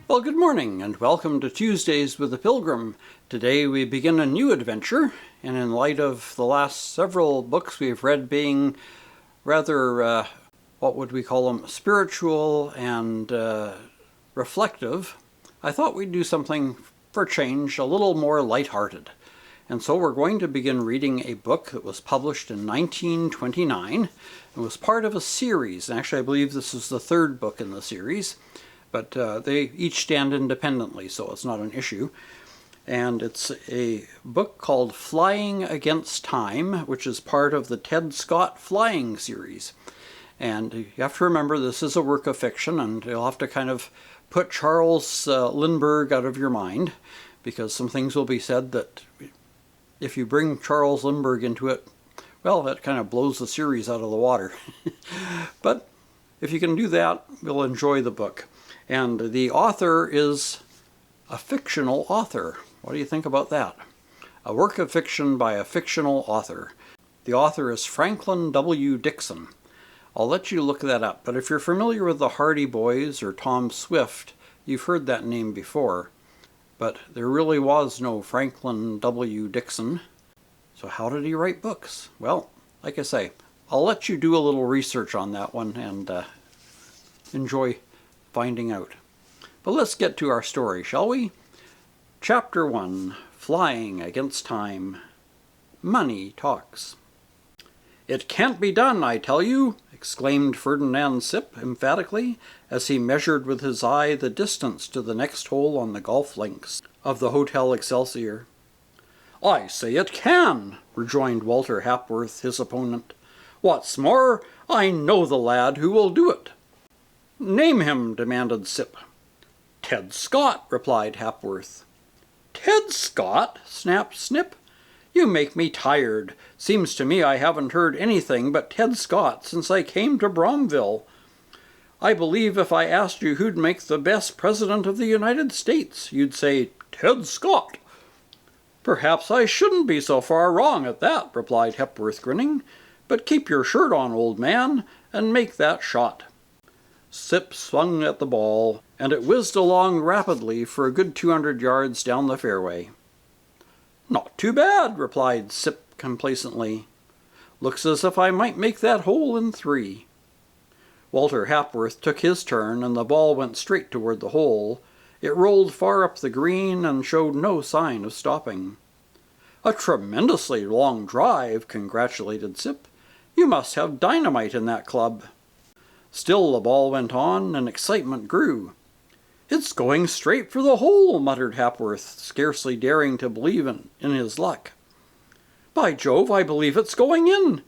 Well, good morning and welcome to Tuesdays with the Pilgrim. Today we begin a new adventure, and in light of the last several books we've read being rather, what would we call them, spiritual and reflective, I thought we'd do something for change a little more lighthearted. And so we're going to begin reading a book that was published in 1929. It was part of a series, and actually I believe this is the third book in the series. But they each stand independently, so it's not an issue. And it's a book called Flying Against Time, which is part of the Ted Scott Flying series. And you have to remember this is a work of fiction, and you'll have to kind of put Charles Lindbergh out of your mind, because some things will be said that if you bring Charles Lindbergh into it, well, that kind of blows the series out of the water. But if you can do that, you'll enjoy the book. And the author is a fictional author. What do you think about that? A work of fiction by a fictional author. The author is Franklin W. Dixon. I'll let you look that up, but if you're familiar with the Hardy Boys or Tom Swift, you've heard that name before. But there really was no Franklin W. Dixon. So how did he write books? Well, like I say, I'll let you do a little research on that one and enjoy finding out. But let's get to our story, shall we? Chapter 1, Flying Against Time. Money Talks. "It can't be done, I tell you," exclaimed Ferdinand Sip emphatically, as he measured with his eye the distance to the next hole on the golf links of the Hotel Excelsior. "I say it can," rejoined Walter Hapworth, his opponent. "What's more, I know the lad who will do it." "Name him," demanded Sip. "Ted Scott," replied Hapworth. "Ted Scott?" snapped Snip. "You make me tired. Seems to me I haven't heard anything but Ted Scott since I came to Bromville. I believe if I asked you who'd make the best president of the United States, you'd say Ted Scott." "Perhaps I shouldn't be so far wrong at that," replied Hepworth, grinning. "But keep your shirt on, old man, and make that shot." Sip swung at the ball, and it whizzed along rapidly for a good 200 yards down the fairway. "Not too bad," replied Sip complacently. "Looks as if I might make that hole in 3. Walter Hapworth took his turn, and the ball went straight toward the hole. It rolled far up the green and showed no sign of stopping. "A tremendously long drive," congratulated Sip. "You must have dynamite in that club." Still the ball went on, and excitement grew. "It's going straight for the hole," muttered Hapworth, scarcely daring to believe in his luck. "By Jove, I believe it's going in."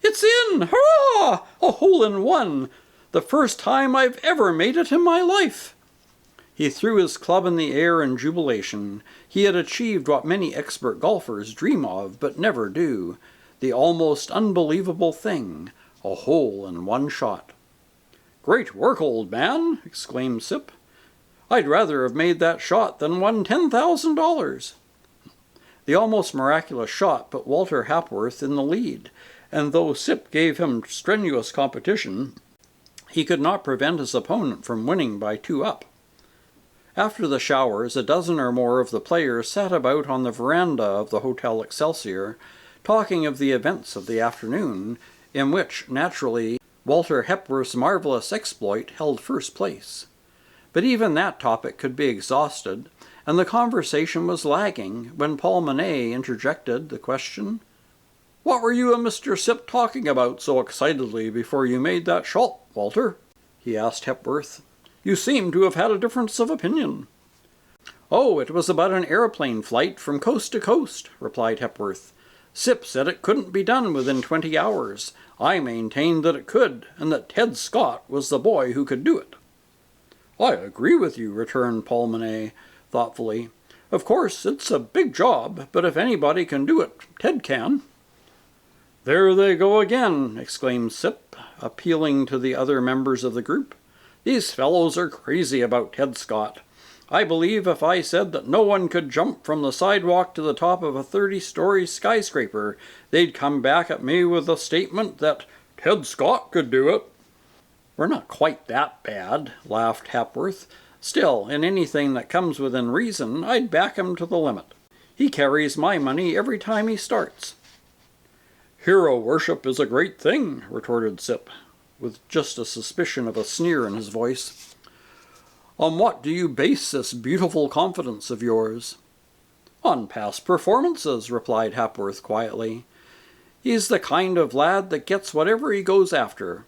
"It's in! Hurrah! A hole-in-one! The first time I've ever made it in my life." He threw his club in the air in jubilation. He had achieved what many expert golfers dream of but never do, the almost unbelievable thing, a hole in one shot. "Great work, old man!" exclaimed Sip. "I'd rather have made that shot than won $10,000. The almost miraculous shot put Walter Hapworth in the lead, and though Sip gave him strenuous competition, he could not prevent his opponent from winning by 2 up. After the showers, a dozen or more of the players sat about on the veranda of the Hotel Excelsior, talking of the events of the afternoon, in which, naturally, Walter Hepworth's marvelous exploit held first place. But even that topic could be exhausted, and the conversation was lagging when Paul Monet interjected the question, "What were you and Mr. Sip talking about so excitedly before you made that shot, Walter?" he asked Hepworth. "You seem to have had a difference of opinion." "Oh, it was about an airplane flight from coast to coast," replied Hepworth. "Sip said it couldn't be done within 20 hours. I maintained that it could, and that Ted Scott was the boy who could do it." "I agree with you," returned Paul Monet thoughtfully. "Of course, it's a big job, but if anybody can do it, Ted can." "There they go again," exclaimed Sip, appealing to the other members of the group. "These fellows are crazy about Ted Scott. I believe if I said that no one could jump from the sidewalk to the top of a 30-story skyscraper, they'd come back at me with the statement that Ted Scott could do it." "We're not quite that bad," laughed Hapworth. Still, in anything that comes within reason, I'd back him to the limit. He carries my money every time he starts." "Hero worship is a great thing," retorted Sip, with just a suspicion of a sneer in his voice. "On what do you base this beautiful confidence of yours?" "On past performances," replied Hapworth quietly. "He's the kind of lad that gets whatever he goes after.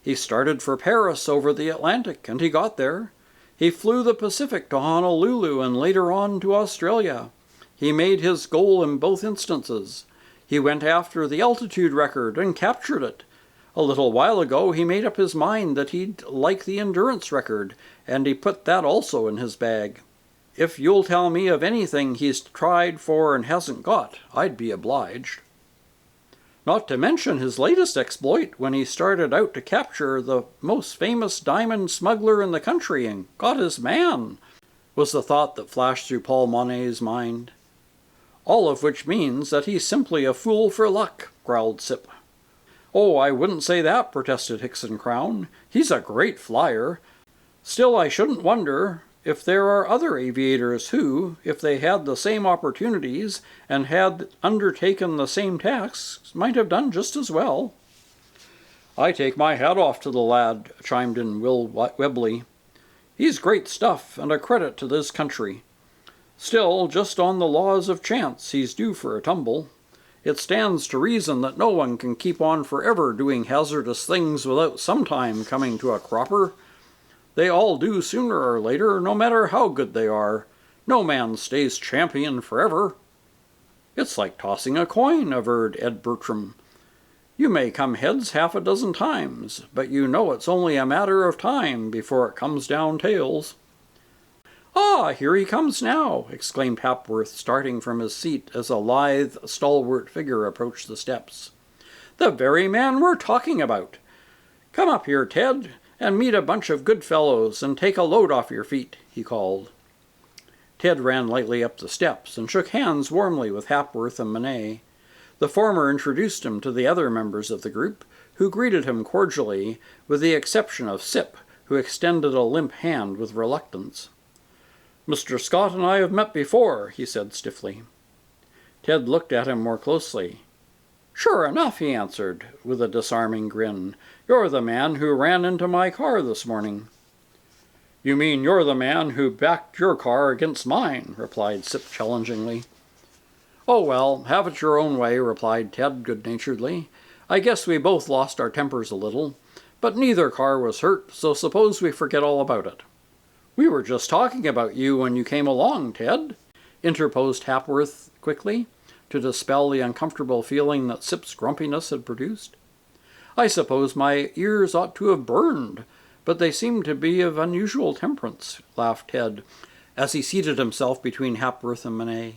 He started for Paris over the Atlantic, and he got there. He flew the Pacific to Honolulu and later on to Australia. He made his goal in both instances. He went after the altitude record and captured it. A little while ago he made up his mind that he'd like the endurance record, and he put that also in his bag. If you'll tell me of anything he's tried for and hasn't got, I'd be obliged." "Not to mention his latest exploit when he started out to capture the most famous diamond smuggler in the country and got his man," was the thought that flashed through Paul Monet's mind. "All of which means that he's simply a fool for luck," growled Sip. "Oh, I wouldn't say that," protested Hickson Crown. "He's a great flyer. Still, I shouldn't wonder if there are other aviators who, if they had the same opportunities and had undertaken the same tasks, might have done just as well." "I take my hat off to the lad," chimed in Will Webley. "He's great stuff and a credit to this country. Still, just on the laws of chance, he's due for a tumble. It stands to reason that no one can keep on forever doing hazardous things without sometime coming to a cropper. They all do sooner or later, no matter how good they are. No man stays champion forever." "It's like tossing a coin," averred Ed Bertram. "You may come heads half a dozen times, but you know it's only a matter of time before it comes down tails." "Ah, here he comes now!" exclaimed Hapworth, starting from his seat as a lithe, stalwart figure approached the steps. "The very man we're talking about! Come up here, Ted, and meet a bunch of good fellows and take a load off your feet," he called. Ted ran lightly up the steps and shook hands warmly with Hapworth and Monet. The former introduced him to the other members of the group, who greeted him cordially, with the exception of Sip, who extended a limp hand with reluctance. "Mr. Scott and I have met before," he said stiffly. Ted looked at him more closely. "Sure enough," he answered, with a disarming grin. "You're the man who ran into my car this morning." "You mean you're the man who backed your car against mine," replied Sip challengingly. "Oh, well, have it your own way," replied Ted good-naturedly. "I guess we both lost our tempers a little, but neither car was hurt, so suppose we forget all about it." "We were just talking about you when you came along, Ted," interposed Hapworth quickly, to dispel the uncomfortable feeling that Sip's grumpiness had produced. "I suppose my ears ought to have burned, but they seem to be of unusual temperance," laughed Ted, as he seated himself between Hapworth and Monet.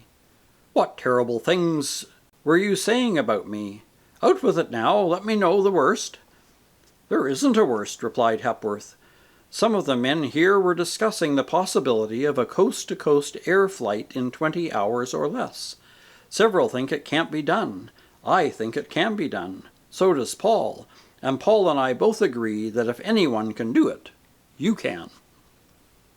"What terrible things were you saying about me? Out with it now, let me know the worst." "There isn't a worst," replied Hapworth. "Some of the men here were discussing the possibility of a coast-to-coast air flight in 20 hours or less. Several think it can't be done. I think it can be done. So does Paul. And Paul and I both agree that if anyone can do it, you can."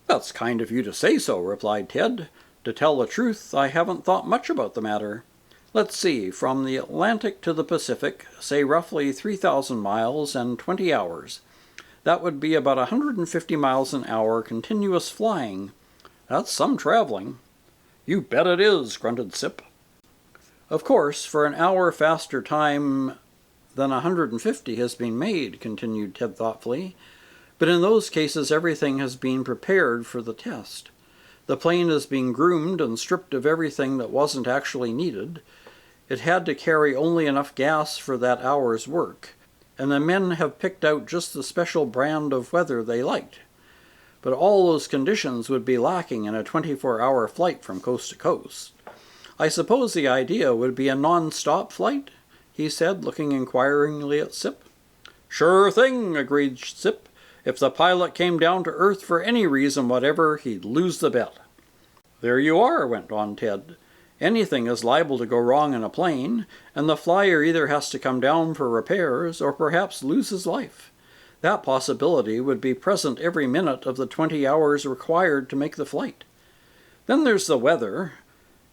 "That's kind of you to say so," replied Ted. "To tell the truth, I haven't thought much about the matter. Let's see, from the Atlantic to the Pacific, say roughly 3,000 miles and 20 hours. That would be about 150 miles an hour continuous flying. That's some traveling." "You bet it is," grunted Sip. "Of course, for an hour faster time than 150 has been made," continued Ted thoughtfully, "but in those cases everything has been prepared for the test. The plane is being groomed and stripped of everything that wasn't actually needed. It had to carry only enough gas for that hour's work, and the men have picked out just the special brand of weather they liked. But all those conditions would be lacking in a 24-hour flight from coast to coast. I suppose the idea would be a non-stop flight?" he said, looking inquiringly at Sip. "Sure thing," agreed Sip. "If the pilot came down to earth for any reason whatever, he'd lose the bet." "There you are," went on Ted. "Anything is liable to go wrong in a plane, and the flyer either has to come down for repairs or perhaps lose his life. That possibility would be present every minute of the 20 hours required to make the flight. Then there's the weather.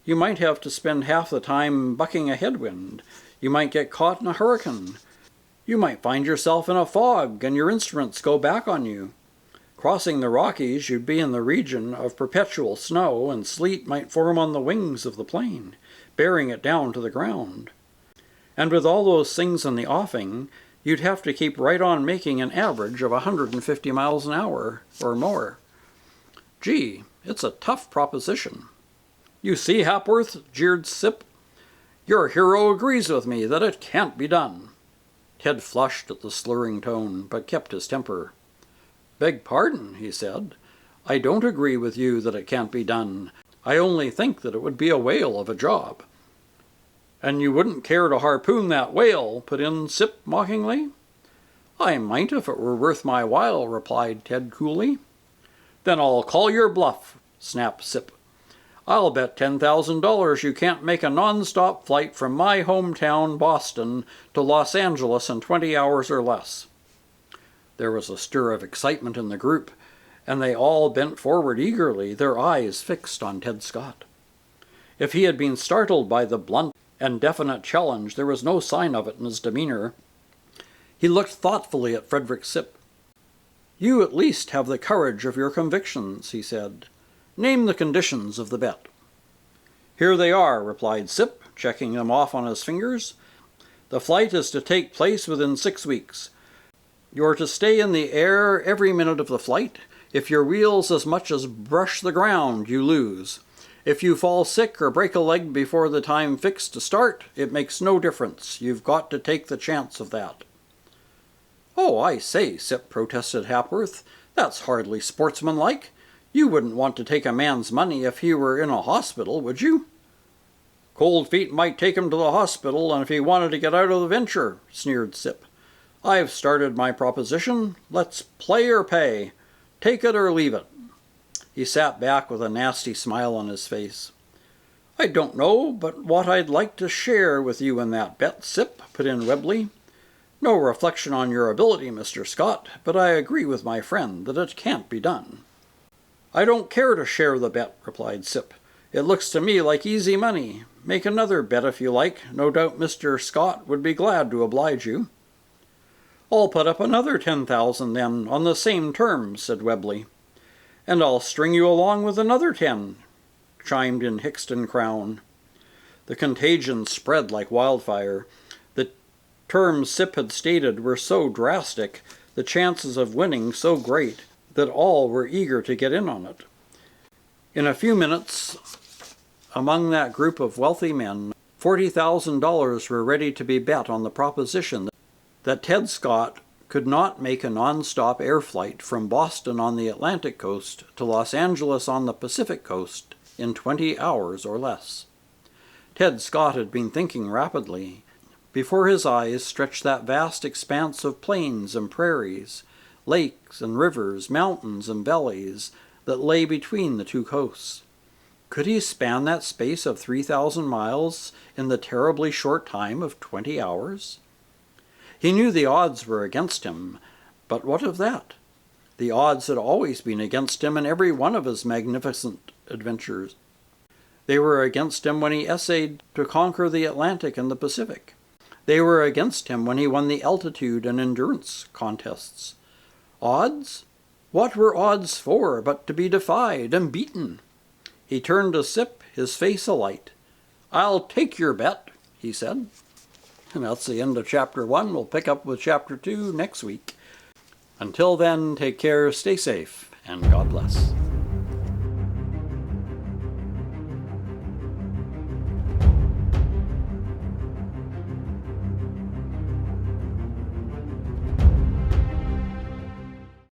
You might have to spend half the time bucking a headwind. You might get caught in a hurricane. You might find yourself in a fog and your instruments go back on you. Crossing the Rockies, you'd be in the region of perpetual snow, and sleet might form on the wings of the plane, bearing it down to the ground. And with all those things in the offing, you'd have to keep right on making an average of 150 miles an hour or more. Gee, it's a tough proposition. You see, Hapworth, jeered Sip, your hero agrees with me that it can't be done. Ted flushed at the slurring tone, but kept his temper. Beg pardon, he said. I don't agree with you that it can't be done. I only think that it would be a whale of a job. And you wouldn't care to harpoon that whale, put in Sip mockingly. I might if it were worth my while, replied Ted coolly. Then I'll call your bluff, snapped Sip. I'll bet $10,000 you can't make a non-stop flight from my hometown, Boston, to Los Angeles in 20 hours or less. There was a stir of excitement in the group, and they all bent forward eagerly, their eyes fixed on Ted Scott. If he had been startled by the blunt and definite challenge, there was no sign of it in his demeanor. He looked thoughtfully at Frederick Sip. You at least have the courage of your convictions, he said. Name the conditions of the bet. Here they are, replied Sip, checking them off on his fingers. The flight is to take place within 6 weeks. You're to stay in the air every minute of the flight. If your wheels as much as brush the ground, you lose. If you fall sick or break a leg before the time fixed to start, it makes no difference. You've got to take the chance of that. Oh, I say, Sip, protested Hapworth. That's hardly sportsmanlike. You wouldn't want to take a man's money if he were in a hospital, would you? Cold feet might take him to the hospital, and if he wanted to get out of the venture, sneered Sip. I've started my proposition. Let's play or pay. Take it or leave it. He sat back with a nasty smile on his face. I don't know but what I'd like to share with you in that bet, Sip, put in Webley. No reflection on your ability, Mr. Scott, but I agree with my friend that it can't be done. I don't care to share the bet, replied Sip. It looks to me like easy money. Make another bet if you like. No doubt Mr. Scott would be glad to oblige you. I'll put up another 10,000 then, on the same terms, said Webley. And I'll string you along with another 10, chimed in Hickston Crown. The contagion spread like wildfire. The terms Sip had stated were so drastic, the chances of winning so great, that all were eager to get in on it. In a few minutes, among that group of wealthy men, $40,000 were ready to be bet on the proposition that Ted Scott could not make a non-stop air flight from Boston on the Atlantic coast to Los Angeles on the Pacific coast in 20 hours or less. Ted Scott had been thinking rapidly. Before his eyes stretched that vast expanse of plains and prairies, lakes and rivers, mountains and valleys that lay between the two coasts. Could he span that space of 3,000 miles in the terribly short time of 20 hours? He knew the odds were against him, but what of that? The odds had always been against him in every one of his magnificent adventures. They were against him when he essayed to conquer the Atlantic and the Pacific. They were against him when he won the altitude and endurance contests. Odds? What were odds for but to be defied and beaten? He turned to Sip, his face alight. I'll take your bet, he said. And that's the end of Chapter 1. We'll pick up with Chapter 2 next week. Until then, take care, stay safe, and God bless.